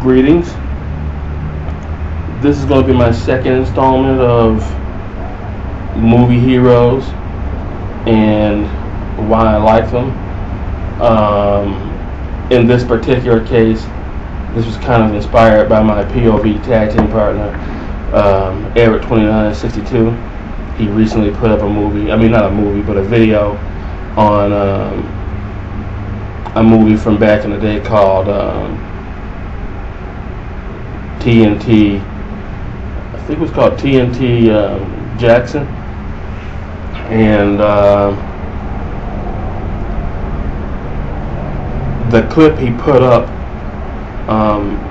Greetings. This is going to be my second installment of movie heroes and why I like them. In this particular case, this was kind of inspired by my POV tag team partner, Eric2962. He recently put up a movie, not a movie, but a video on a movie from back in the day called TNT. I think it was called TNT Jackson. And the clip he put up,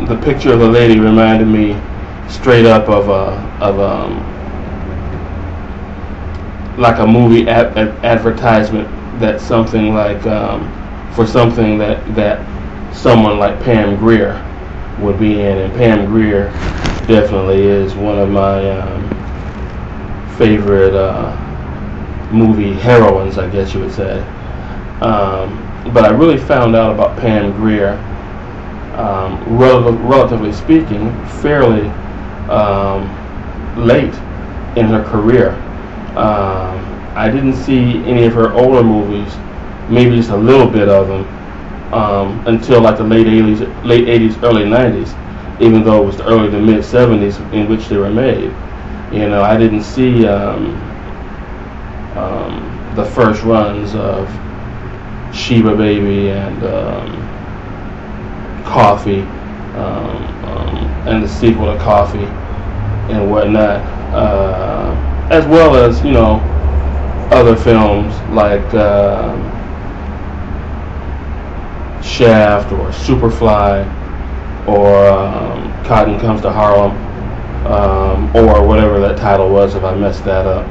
the picture of the lady reminded me straight up of like a movie advertisement that something like for something that someone like Pam Grier would be in, and Pam Grier definitely is one of my favorite movie heroines, I guess you would say. But I really found out about Pam Grier, relatively speaking, fairly late in her career. I didn't see any of her older movies, maybe just a little bit of them, until like the late 80s, early 90s, even though it was the early to mid 70s in which they were made. I didn't see the first runs of Sheba Baby and Coffee, and the sequel to Coffee and whatnot, as well as other films like Shaft or Superfly or Cotton Comes to Harlem, or whatever that title was if I messed that up.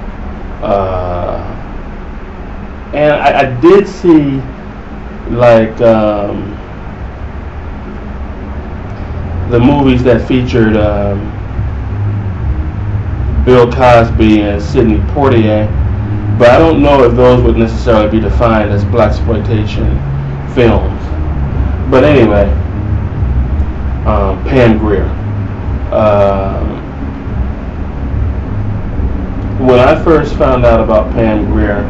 And I did see like the movies that featured Bill Cosby and Sidney Poitier, but I don't know if those would necessarily be defined as blaxploitation films. But anyway, Pam Grier. When I first found out about Pam Grier,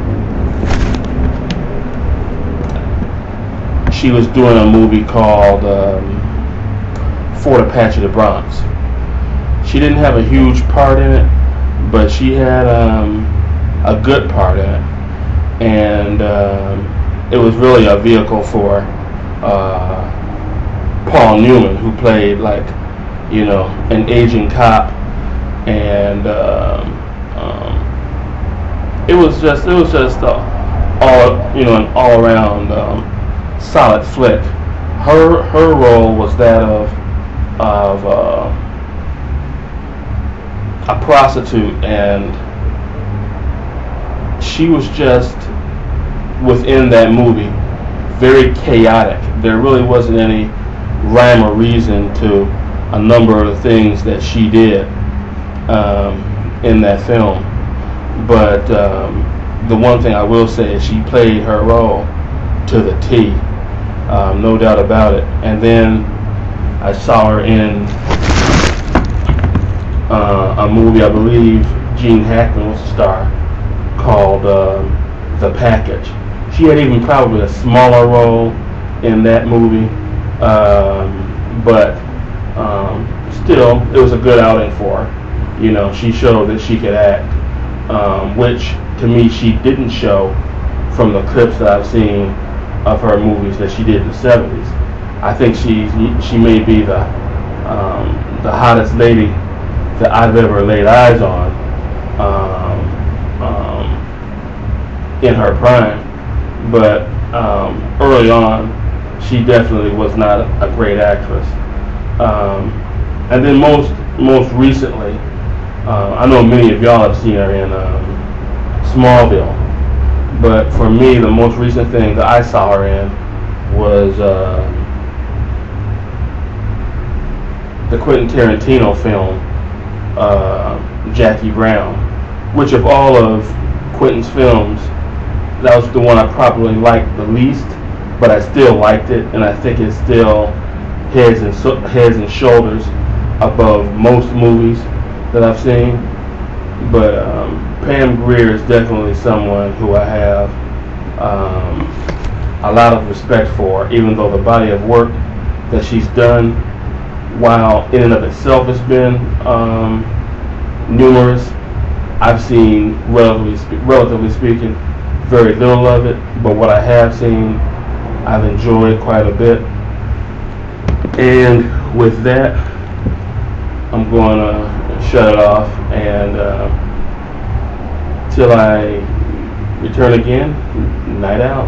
she was doing a movie called Fort Apache the Bronx. She didn't have a huge part in it, but she had a good part in it, and it was really a vehicle for Paul Newman, who played like an aging cop, and it was just an all around solid flick. Her role was that of a prostitute, and she was just within that movie very chaotic. There really wasn't any rhyme or reason to a number of the things that she did in that film. But the one thing I will say is she played her role to the T, no doubt about it. And then I saw her in a movie, I believe Gene Hackman was the star, called The Package. She had even probably a smaller role in that movie, but still, it was a good outing for her. She showed that she could act, which to me she didn't show from the clips that I've seen of her movies that she did in the 70s. I think she may be the hottest lady that I've ever laid eyes on in her prime, but early on she definitely was not a great actress. And then most recently, I know many of y'all have seen her in Smallville, but for me the most recent thing that I saw her in was the Quentin Tarantino film Jackie Brown, which of all of Quentin's films, that was the one I probably liked the least, but I still liked it, and I think it still heads and shoulders above most movies that I've seen. But Pam Grier is definitely someone who I have a lot of respect for, even though the body of work that she's done, while in and of itself has been numerous, I've seen, relatively speaking, very little of it. But what I have seen, I've enjoyed quite a bit. And with that, I'm going to shut it off, and till I return again, night out.